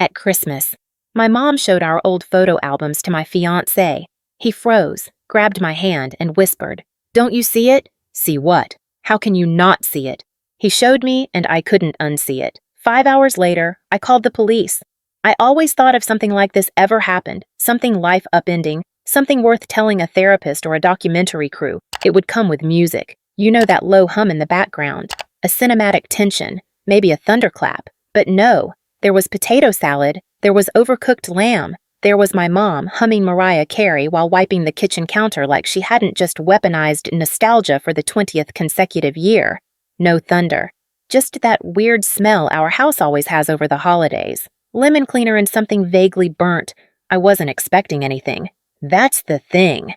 At Christmas, my mom showed our old photo albums to my fiancé. He froze, grabbed my hand, and whispered, "Don't you see it?" "See what? How can you not see it?" He showed me, and I couldn't unsee it. 5 hours later, I called the police. I always thought if something like this ever happened, something life-upending, something worth telling a therapist or a documentary crew, it would come with music. You know, that low hum in the background, a cinematic tension, maybe a thunderclap. But no, there was potato salad, there was overcooked lamb, there was my mom humming Mariah Carey while wiping the kitchen counter like she hadn't just weaponized nostalgia for the 20th consecutive year. No thunder, just that weird smell our house always has over the holidays. Lemon cleaner and something vaguely burnt. I wasn't expecting anything. That's the thing.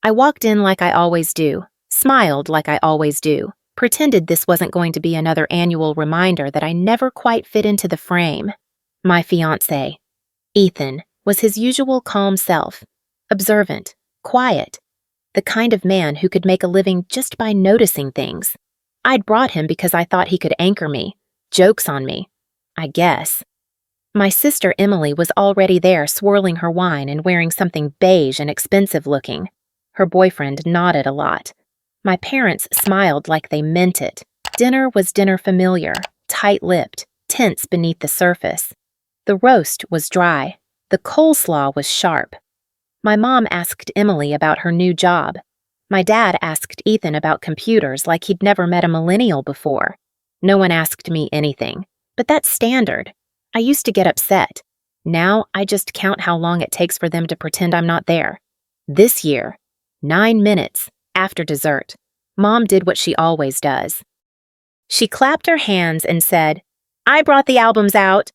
I walked in like I always do, smiled like I always do, pretended this wasn't going to be another annual reminder that I never quite fit into the frame. My fiancé, Ethan, was his usual calm self, observant, quiet, the kind of man who could make a living just by noticing things. I'd brought him because I thought he could anchor me, jokes on me, I guess. My sister Emily was already there, swirling her wine and wearing something beige and expensive-looking. Her boyfriend nodded a lot. My parents smiled like they meant it. Dinner was dinner familiar, tight-lipped, tense beneath the surface. The roast was dry. The coleslaw was sharp. My mom asked Emily about her new job. My dad asked Ethan about computers like he'd never met a millennial before. No one asked me anything, but that's standard. I used to get upset. Now I just count how long it takes for them to pretend I'm not there. This year, 9 minutes after dessert, Mom did what she always does. She clapped her hands and said, "I brought the albums out,"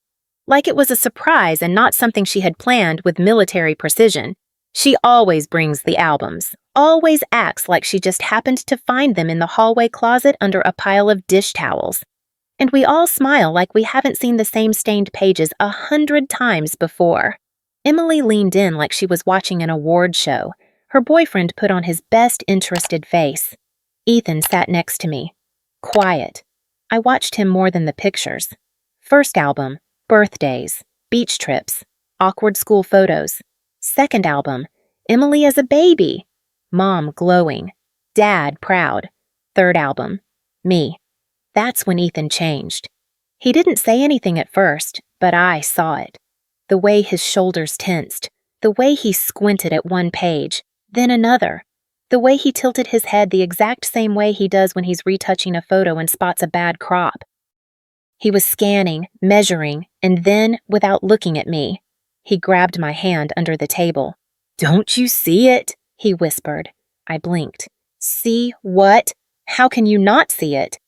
like it was a surprise and not something she had planned with military precision. She always brings the albums, always acts like she just happened to find them in the hallway closet under a pile of dish towels. And we all smile like we haven't seen the same stained pages 100 times before. Emily leaned in like she was watching an award show. Her boyfriend put on his best interested face. Ethan sat next to me, quiet. I watched him more than the pictures. First album, birthdays, beach trips, awkward school photos. Second album, Emily as a baby. Mom glowing. Dad proud. Third album, me. That's when Ethan changed. He didn't say anything at first, but I saw it. The way his shoulders tensed, the way he squinted at one page, then another, the way he tilted his head the exact same way he does when he's retouching a photo and spots a bad crop. He was scanning, measuring, and then, without looking at me, he grabbed my hand under the table. "Don't you see it?" he whispered. I blinked. "See what? How can you not see it?"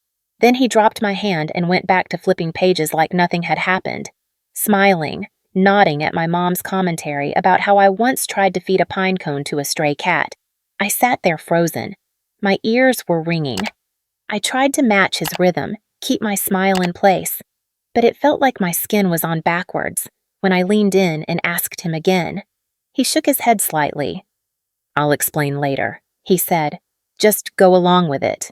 Then he dropped my hand and went back to flipping pages like nothing had happened, smiling, nodding at my mom's commentary about how I once tried to feed a pine cone to a stray cat. I sat there frozen. My ears were ringing. I tried to match his rhythm, keep my smile in place, but it felt like my skin was on backwards when I leaned in and asked him again. He shook his head slightly. "I'll explain later," he said. "Just go along with it."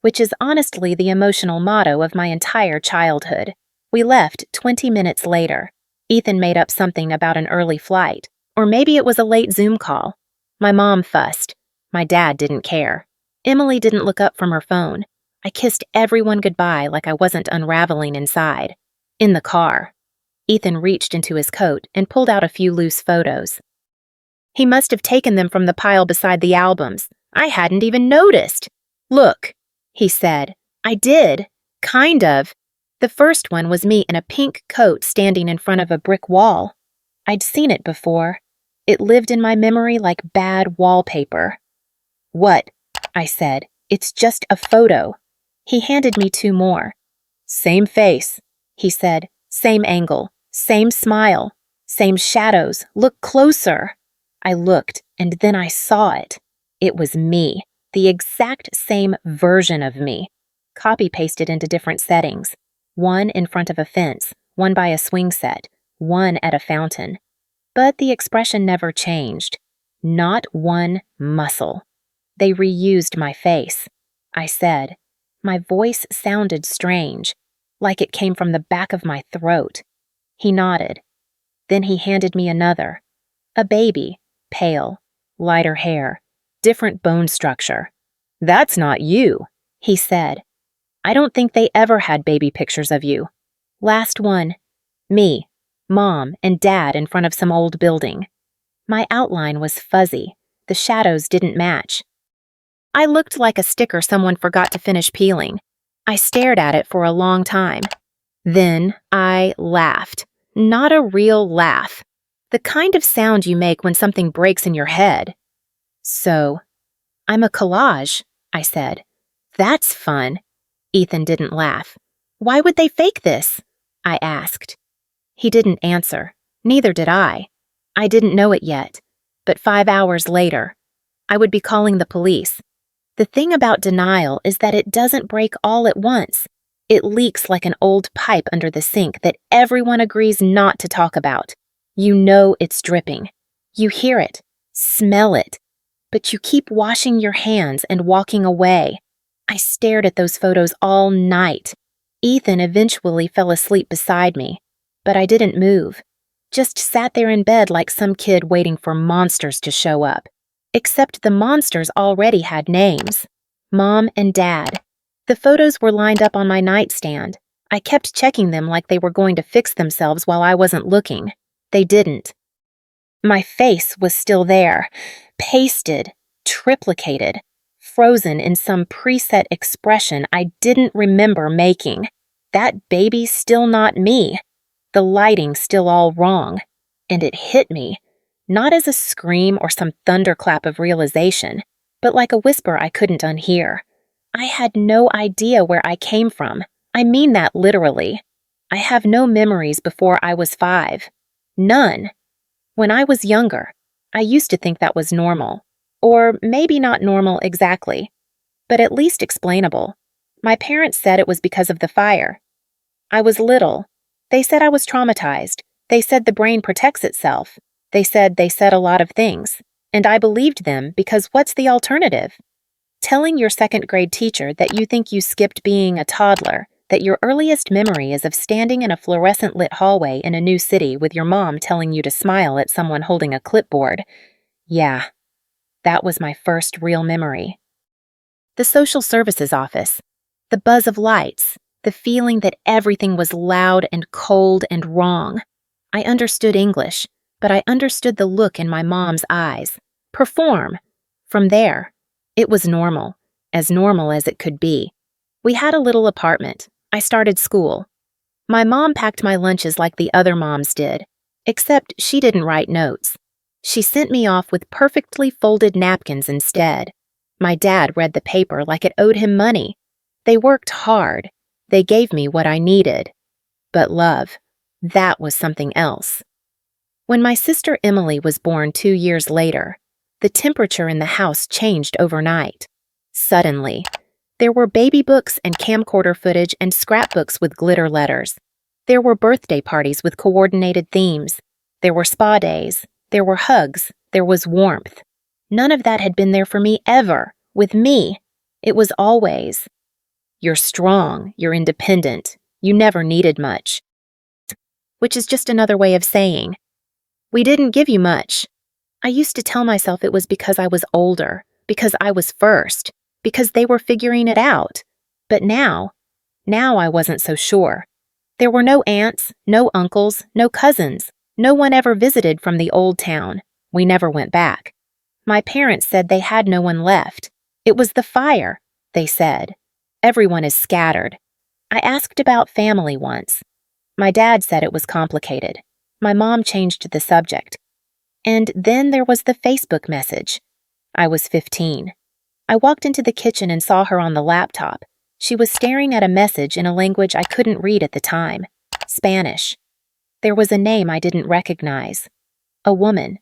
Which is honestly the emotional motto of my entire childhood. We left 20 minutes later. Ethan made up something about an early flight, or maybe it was a late Zoom call. My mom fussed. My dad didn't care. Emily didn't look up from her phone. I kissed everyone goodbye like I wasn't unraveling inside. In the car, Ethan reached into his coat and pulled out a few loose photos. He must have taken them from the pile beside the albums. I hadn't even noticed. "Look," he said. I did. Kind of. The first one was me in a pink coat standing in front of a brick wall. I'd seen it before. It lived in my memory like bad wallpaper. "What?" I said. "It's just a photo." He handed me 2 more. "Same face," he said. "Same angle. Same smile. Same shadows. Look closer." I looked, and then I saw it. It was me. The exact same version of me. Copy-pasted into different settings. One in front of a fence, one by a swing set, one at a fountain. But the expression never changed. Not one muscle. They reused my face. I said. My voice sounded strange, like it came from the back of my throat. He nodded. Then he handed me another. A baby, pale, lighter hair, different bone structure. "That's not you," he said. "I don't think they ever had baby pictures of you." Last one. Me, Mom, and Dad in front of some old building. My outline was fuzzy. The shadows didn't match. I looked like a sticker someone forgot to finish peeling. I stared at it for a long time. Then I laughed. Not a real laugh. The kind of sound you make when something breaks in your head. "So, I'm a collage," I said. "That's fun." Ethan didn't laugh. "Why would they fake this?" I asked. He didn't answer. Neither did I. I didn't know it yet. But 5 hours later, I would be calling the police. The thing about denial is that it doesn't break all at once. It leaks like an old pipe under the sink that everyone agrees not to talk about. You know it's dripping. You hear it, smell it, but you keep washing your hands and walking away. I stared at those photos all night. Ethan eventually fell asleep beside me, but I didn't move. Just sat there in bed like some kid waiting for monsters to show up. Except the monsters already had names. Mom and Dad. The photos were lined up on my nightstand. I kept checking them like they were going to fix themselves while I wasn't looking. They didn't. My face was still there, pasted, triplicated, frozen in some preset expression I didn't remember making. That baby's still not me. The lighting's still all wrong. And it hit me, not as a scream or some thunderclap of realization, but like a whisper I couldn't unhear. I had no idea where I came from. I mean that literally. I have no memories before I was 5. None. When I was younger, I used to think that was normal. Or maybe not normal exactly, but at least explainable. My parents said it was because of the fire. I was little. They said I was traumatized. They said the brain protects itself. They said a lot of things. And I believed them because what's the alternative? Telling your second-grade teacher that you think you skipped being a toddler, that your earliest memory is of standing in a fluorescent-lit hallway in a new city with your mom telling you to smile at someone holding a clipboard. Yeah, that was my first real memory. The social services office. The buzz of lights. The feeling that everything was loud and cold and wrong. I understood English, but I understood the look in my mom's eyes. Perform. From there, it was normal as it could be. We had a little apartment. I started school. My mom packed my lunches like the other moms did, except she didn't write notes. She sent me off with perfectly folded napkins instead. My dad read the paper like it owed him money. They worked hard. They gave me what I needed. But love, that was something else. When my sister Emily was born 2 years later, the temperature in the house changed overnight. Suddenly, there were baby books and camcorder footage and scrapbooks with glitter letters. There were birthday parties with coordinated themes. There were spa days. There were hugs. There was warmth. None of that had been there for me ever. With me, it was always, "You're strong, you're independent, you never needed much." Which is just another way of saying, "We didn't give you much." I used to tell myself it was because I was older, because I was first, because they were figuring it out. But now I wasn't so sure. There were no aunts, no uncles, no cousins. No one ever visited from the old town. We never went back. My parents said they had no one left. It was the fire, they said. Everyone is scattered. I asked about family once. My dad said it was complicated. My mom changed the subject. And then there was the Facebook message. I was 15. I walked into the kitchen and saw her on the laptop. She was staring at a message in a language I couldn't read at the time. Spanish. There was a name I didn't recognize. A woman.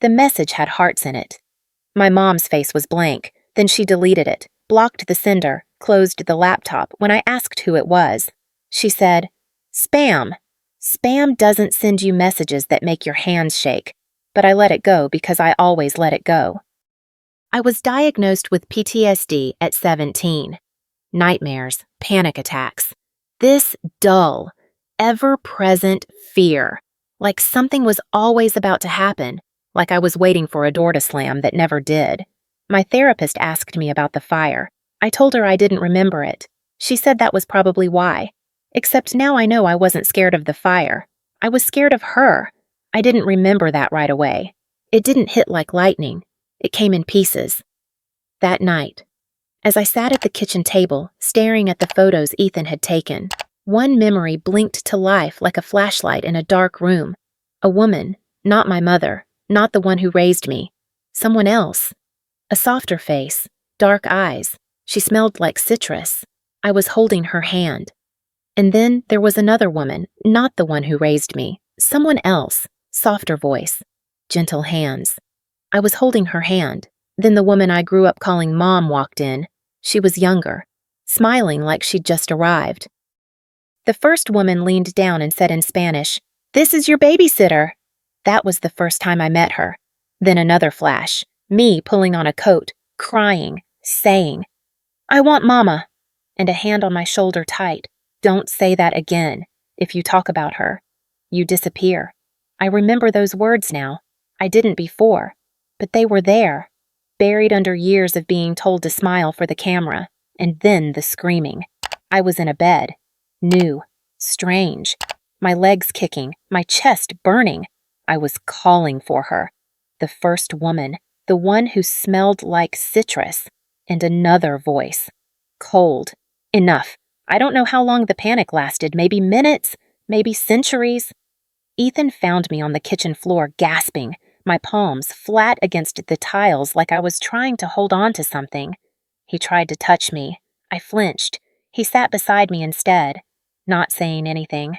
The message had hearts in it. My mom's face was blank. Then she deleted it, blocked the sender, closed the laptop when I asked who it was. She said, "Spam. Spam doesn't send you messages that make your hands shake." But I let it go because I always let it go. I was diagnosed with PTSD at 17. Nightmares, panic attacks. This dull, ever-present fear, like something was always about to happen, like I was waiting for a door to slam that never did. My therapist asked me about the fire. I told her I didn't remember it. She said that was probably why. Except now I know I wasn't scared of the fire. I was scared of her. I didn't remember that right away. It didn't hit like lightning. It came in pieces. That night, as I sat at the kitchen table, staring at the photos Ethan had taken, one memory blinked to life like a flashlight in a dark room. A woman, not my mother, not the one who raised me. Someone else. A softer face, dark eyes. She smelled like citrus. I was holding her hand. And then there was another woman, not the one who raised me. Someone else, softer voice, gentle hands. I was holding her hand. Then the woman I grew up calling Mom walked in. She was younger, smiling like she'd just arrived. The first woman leaned down and said in Spanish, "This is your babysitter." That was the first time I met her. Then another flash, me pulling on a coat, crying, saying, "I want Mama," and a hand on my shoulder tight. "Don't say that again. If you talk about her, you disappear." I remember those words now. I didn't before, but they were there, buried under years of being told to smile for the camera, and then the screaming. I was in a bed, new, strange, my legs kicking, my chest burning. I was calling for her. The first woman, the one who smelled like citrus, and another voice. Cold. Enough. I don't know how long the panic lasted, maybe minutes, maybe centuries. Ethan found me on the kitchen floor gasping, my palms flat against the tiles like I was trying to hold on to something. He tried to touch me. I flinched. He sat beside me instead, not saying anything.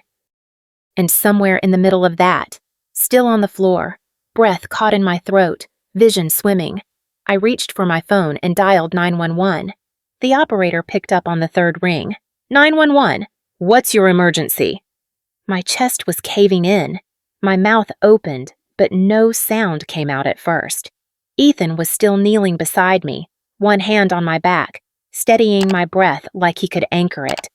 And somewhere in the middle of that, still on the floor, breath caught in my throat, vision swimming, I reached for my phone and dialed 911. The operator picked up on the third ring. 911, what's your emergency? My chest was caving in. My mouth opened, but no sound came out at first. Ethan was still kneeling beside me, one hand on my back, steadying my breath like he could anchor it.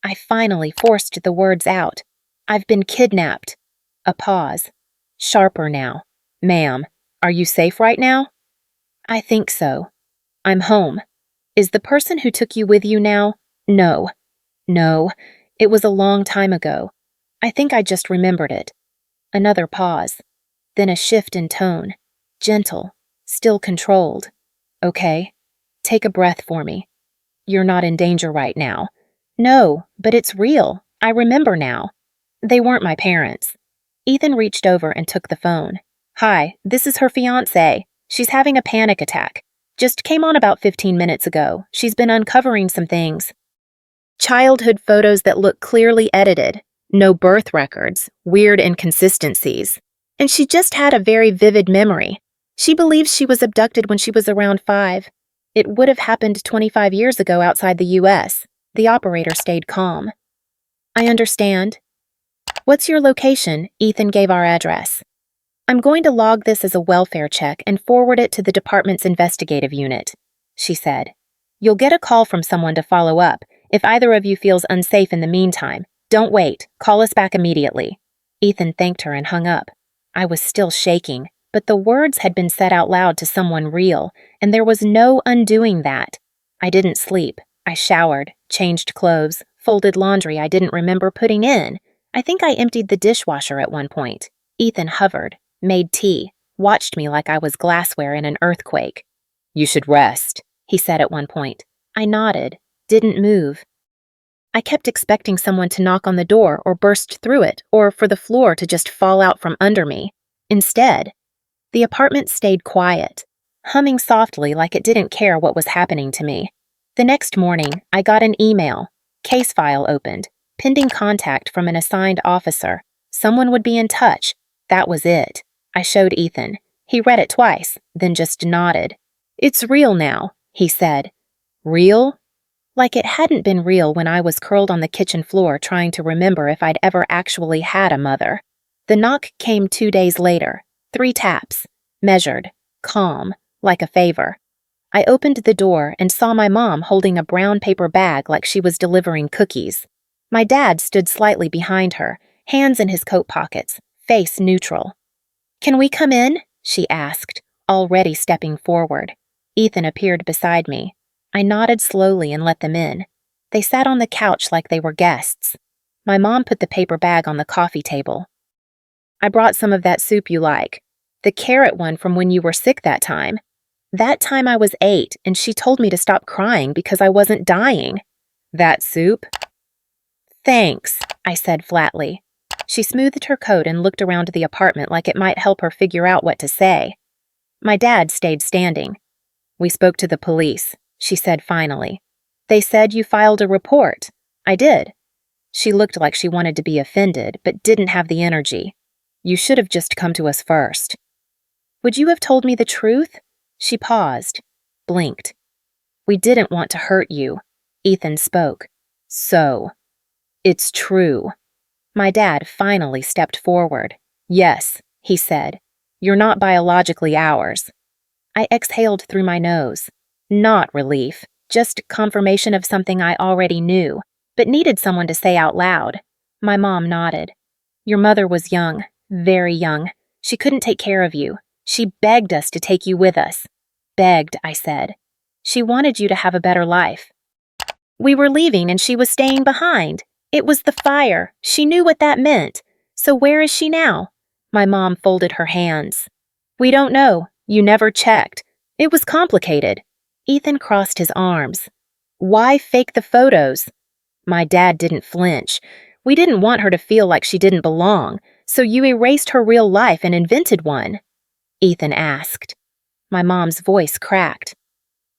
I finally forced the words out. "I've been kidnapped." A pause. Sharper now. "Ma'am, are you safe right now?" "I think so. I'm home." "Is the person who took you with you now?" "No. No. It was a long time ago. I think I just remembered it." Another pause. Then a shift in tone. Gentle. Still controlled. "Okay. Take a breath for me. You're not in danger right now." "No, but it's real. I remember now." They weren't my parents. Ethan reached over and took the phone. "Hi, this is her fiancé. She's having a panic attack. Just came on about 15 minutes ago. She's been uncovering some things." Childhood photos that look clearly edited. No birth records, weird inconsistencies. And she just had a very vivid memory. She believes she was abducted when she was around 5. It would have happened 25 years ago outside the U.S. The operator stayed calm. "I understand." "What's your location?" Ethan gave our address. "I'm going to log this as a welfare check and forward it to the department's investigative unit," she said. "You'll get a call from someone to follow up. If either of you feels unsafe in the meantime, don't wait. Call us back immediately." Ethan thanked her and hung up. I was still shaking, but the words had been said out loud to someone real, and there was no undoing that. I didn't sleep. I showered, changed clothes, folded laundry I didn't remember putting in. I think I emptied the dishwasher at one point. Ethan hovered, made tea, watched me like I was glassware in an earthquake. "You should rest," he said at one point. I nodded, didn't move. I kept expecting someone to knock on the door or burst through it, or for the floor to just fall out from under me. Instead, the apartment stayed quiet, humming softly like it didn't care what was happening to me. The next morning, I got an email, case file opened, pending contact from an assigned officer. Someone would be in touch. That was it. I showed Ethan. He read it twice, then just nodded. "It's real now," he said. Real? Like it hadn't been real when I was curled on the kitchen floor trying to remember if I'd ever actually had a mother. The knock came 2 days later. 3 taps. Measured. Calm. Like a favor. I opened the door and saw my mom holding a brown paper bag like she was delivering cookies. My dad stood slightly behind her, hands in his coat pockets, face neutral. "Can we come in?" she asked, already stepping forward. Ethan appeared beside me. I nodded slowly and let them in. They sat on the couch like they were guests. My mom put the paper bag on the coffee table. "I brought some of that soup you like. The carrot one from when you were sick that time. That time I was 8 and she told me to stop crying because I wasn't dying." "That soup?" "Thanks," I said flatly. She smoothed her coat and looked around the apartment like it might help her figure out what to say. My dad stayed standing. "We spoke to the police," she said finally. "They said you filed a report." "I did." She looked like she wanted to be offended, but didn't have the energy. "You should have just come to us first." "Would you have told me the truth?" She paused, blinked. "We didn't want to hurt you." Ethan spoke. "So, it's true." My dad finally stepped forward. "Yes," he said. "You're not biologically ours." I exhaled through my nose. Not relief, just confirmation of something I already knew, but needed someone to say out loud. My mom nodded. "Your mother was young, very young. She couldn't take care of you. She begged us to take you with us." "Begged," I said. "She wanted you to have a better life." "We were leaving and she was staying behind. It was the fire. She knew what that meant. So where is she now?" My mom folded her hands. "We don't know. You never checked. It was complicated." Ethan crossed his arms. "Why fake the photos?" My dad didn't flinch. "We didn't want her to feel like she didn't belong, so you erased her real life and invented one?" Ethan asked. My mom's voice cracked.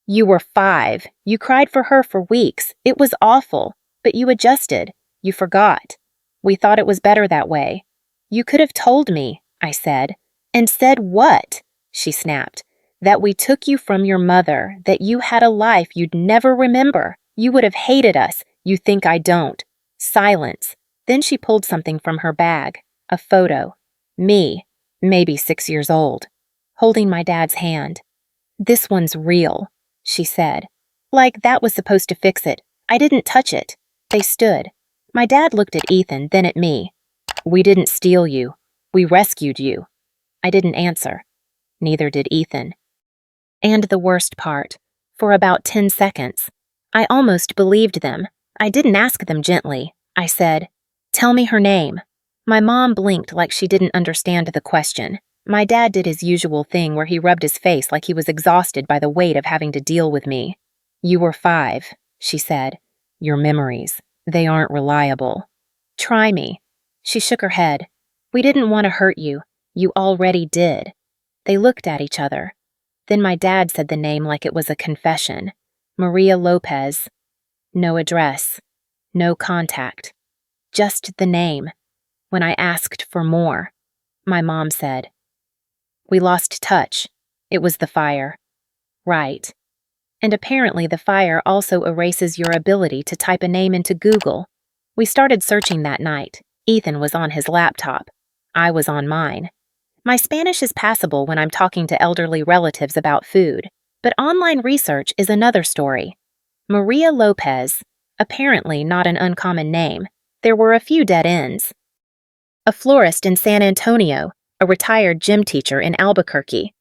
"You were 5. You cried for her for weeks. It was awful. But you adjusted. You forgot. We thought it was better that way." "You could have told me," I said. "And said what?" she snapped. "That we took you from your mother, that you had a life you'd never remember. You would have hated us. You think I don't." Silence. Then she pulled something from her bag. A photo. Me, maybe 6 years old, holding my dad's hand. "This one's real," she said. "Like that was supposed to fix it. I didn't touch it." They stood. My dad looked at Ethan, then at me. "We didn't steal you. We rescued you." I didn't answer. Neither did Ethan. And the worst part, for about 10 seconds, I almost believed them. I didn't ask them gently. I said, "Tell me her name." My mom blinked like she didn't understand the question. My dad did his usual thing where he rubbed his face like he was exhausted by the weight of having to deal with me. "You were 5, she said. "Your memories, they aren't reliable." "Try me." She shook her head. "We didn't want to hurt you. You already did." They looked at each other. Then my dad said the name like it was a confession. "Maria Lopez." No address. No contact. Just the name. When I asked for more, my mom said, "We lost touch. It was the fire." Right. And apparently the fire also erases your ability to type a name into Google. We started searching that night. Ethan was on his laptop. I was on mine. My Spanish is passable when I'm talking to elderly relatives about food, but online research is another story. Maria Lopez, apparently not an uncommon name. There were a few dead ends. A florist in San Antonio, a retired gym teacher in Albuquerque.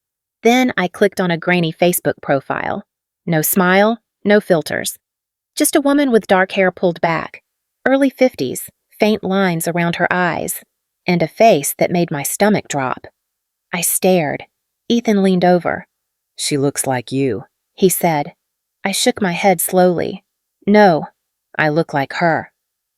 Then I clicked on a grainy Facebook profile. No smile, no filters. Just a woman with dark hair pulled back, early 50s, faint lines around her eyes, and a face that made my stomach drop. I stared. Ethan leaned over. "She looks like you," he said. I shook my head slowly. "No, I look like her."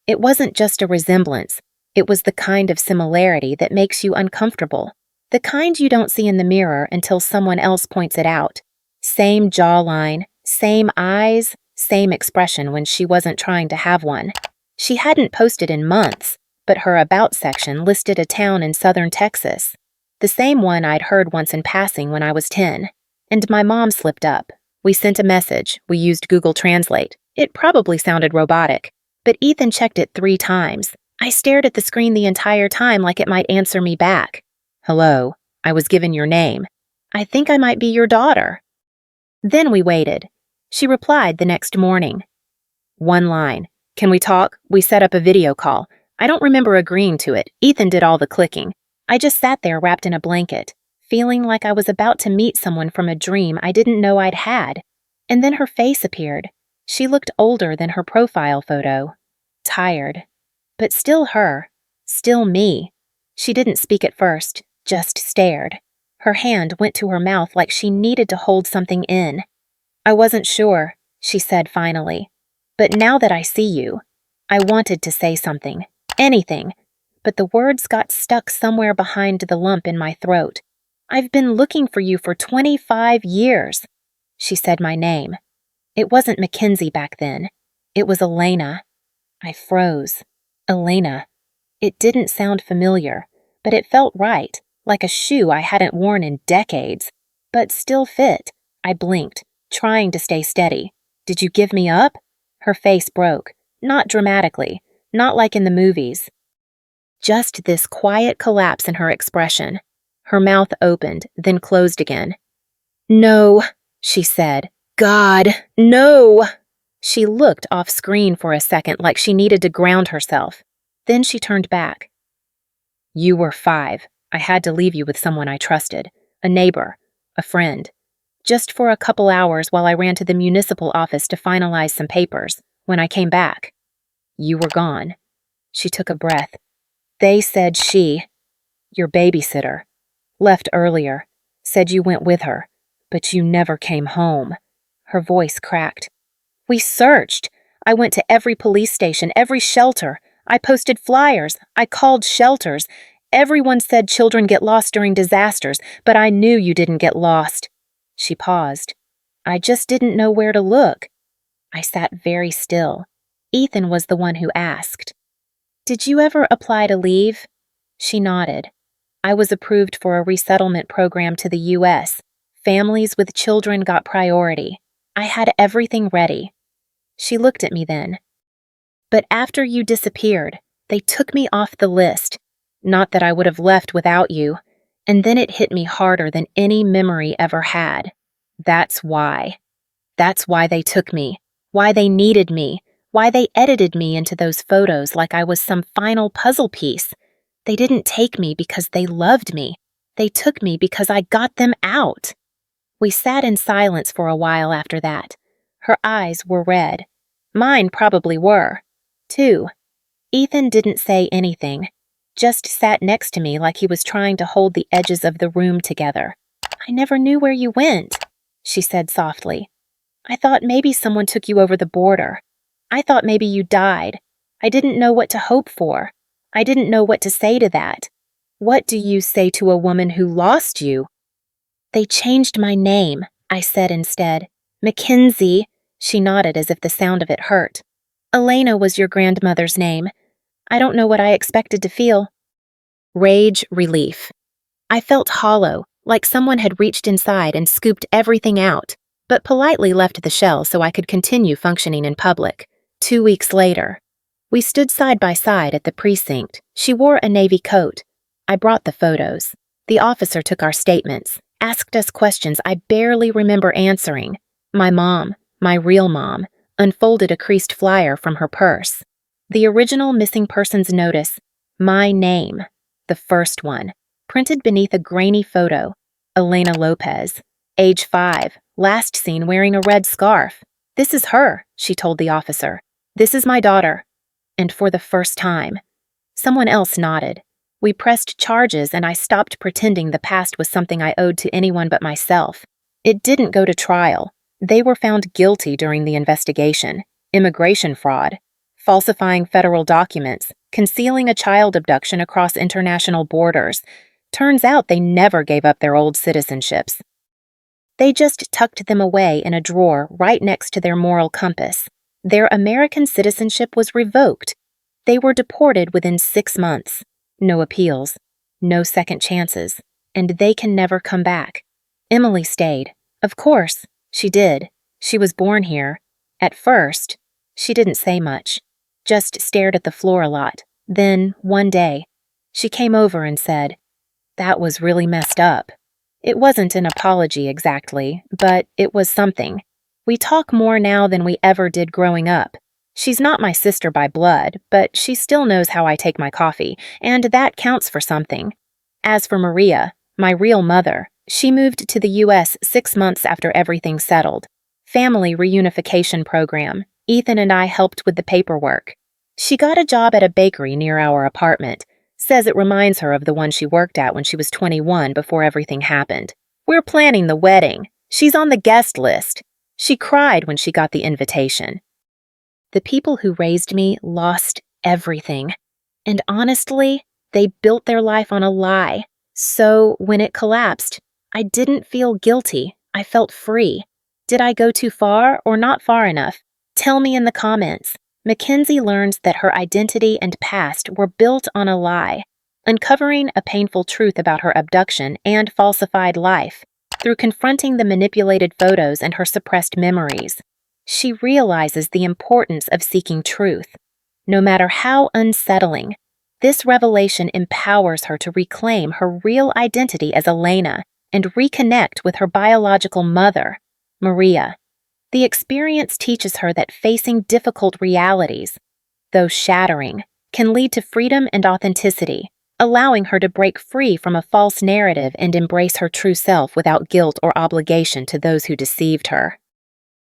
It wasn't just a resemblance. It was the kind of similarity that makes you uncomfortable. The kind you don't see in the mirror until someone else points it out. Same jawline, same eyes, same expression when she wasn't trying to have one. She hadn't posted in months, but her About section listed a town in southern Texas. The same one I'd heard once in passing when I was 10. And my mom slipped up. We sent a message. We used Google Translate. It probably sounded robotic, but Ethan checked it 3 times. I stared at the screen the entire time like it might answer me back. "Hello, I was given your name. I think I might be your daughter." Then we waited. She replied the next morning. One line. Can we talk? We set up a video call. I don't remember agreeing to it. Ethan did all the clicking. I just sat there wrapped in a blanket, feeling like I was about to meet someone from a dream I didn't know I'd had. And then her face appeared. She looked older than her profile photo. Tired. But still her. Still me. She didn't speak at first, just stared. Her hand went to her mouth like she needed to hold something in. I wasn't sure, she said finally. But now that I see you, I wanted to say something. Anything. But the words got stuck somewhere behind the lump in my throat. I've been looking for you for 25 years. She said my name. It wasn't Mackenzie back then. It was Elena. I froze. Elena. It didn't sound familiar, but it felt right, like a shoe I hadn't worn in decades, but still fit. I blinked, trying to stay steady. Did you give me up? Her face broke, not dramatically, not like in the movies. Just this quiet collapse in her expression. Her mouth opened, then closed again. No, she said. God, no! She looked off screen for a second like she needed to ground herself. Then she turned back. You were 5. I had to leave you with someone I trusted. A neighbor. A friend. Just for a couple hours while I ran to the municipal office to finalize some papers. When I came back, you were gone. She took a breath. They said your babysitter, left earlier, said you went with her, but you never came home. Her voice cracked. We searched. I went to every police station, every shelter. I posted flyers. I called shelters. Everyone said children get lost during disasters, but I knew you didn't get lost. She paused. I just didn't know where to look. I sat very still. Ethan was the one who asked. Did you ever apply to leave? She nodded. I was approved for a resettlement program to the U.S. Families with children got priority. I had everything ready. She looked at me then. But after you disappeared, they took me off the list. Not that I would have left without you. And then it hit me harder than any memory ever had. That's why. That's why they took me. Why they needed me. Why they edited me into those photos like I was some final puzzle piece. They didn't take me because they loved me. They took me because I got them out. We sat in silence for a while after that. Her eyes were red. Mine probably were, too. Ethan didn't say anything, just sat next to me like he was trying to hold the edges of the room together. I never knew where you went, she said softly. I thought maybe someone took you over the border. I thought maybe you died. I didn't know what to hope for. I didn't know what to say to that. What do you say to a woman who lost you? They changed my name, I said instead. Mackenzie. She nodded as if the sound of it hurt. Elena was your grandmother's name. I don't know what I expected to feel. Rage, relief. I felt hollow, like someone had reached inside and scooped everything out, but politely left the shell so I could continue functioning in public. 2 weeks later. We stood side by side at the precinct. She wore a navy coat. I brought the photos. The officer took our statements, asked us questions I barely remember answering. My mom, my real mom, unfolded a creased flyer from her purse. The original missing persons notice, my name, the first one, printed beneath a grainy photo. Elena Lopez, age 5, last seen wearing a red scarf. This is her, she told the officer. This is my daughter. And for the first time. Someone else nodded. We pressed charges and I stopped pretending the past was something I owed to anyone but myself. It didn't go to trial. They were found guilty during the investigation. Immigration fraud, falsifying federal documents, concealing a child abduction across international borders. Turns out they never gave up their old citizenships. They just tucked them away in a drawer right next to their moral compass. Their American citizenship was revoked. They were deported within 6 months. No appeals, no second chances, and they can never come back. Emily stayed. Of course, she did. She was born here. At first, she didn't say much, just stared at the floor a lot. Then, one day, she came over and said, "That was really messed up." It wasn't an apology exactly, but it was something. We talk more now than we ever did growing up. She's not my sister by blood, but she still knows how I take my coffee, and that counts for something. As for Maria, my real mother, she moved to the U.S. 6 months after everything settled. Family reunification program. Ethan and I helped with the paperwork. She got a job at a bakery near our apartment. Says it reminds her of the one she worked at when she was 21 before everything happened. We're planning the wedding. She's on the guest list. She cried when she got the invitation. The people who raised me lost everything. And honestly, they built their life on a lie. So when it collapsed, I didn't feel guilty. I felt free. Did I go too far or not far enough? Tell me in the comments. Mackenzie learns that her identity and past were built on a lie, uncovering a painful truth about her abduction and falsified life. Through confronting the manipulated photos and her suppressed memories, she realizes the importance of seeking truth. No matter how unsettling, this revelation empowers her to reclaim her real identity as Elena and reconnect with her biological mother, Maria. The experience teaches her that facing difficult realities, though shattering, can lead to freedom and authenticity, allowing her to break free from a false narrative and embrace her true self without guilt or obligation to those who deceived her.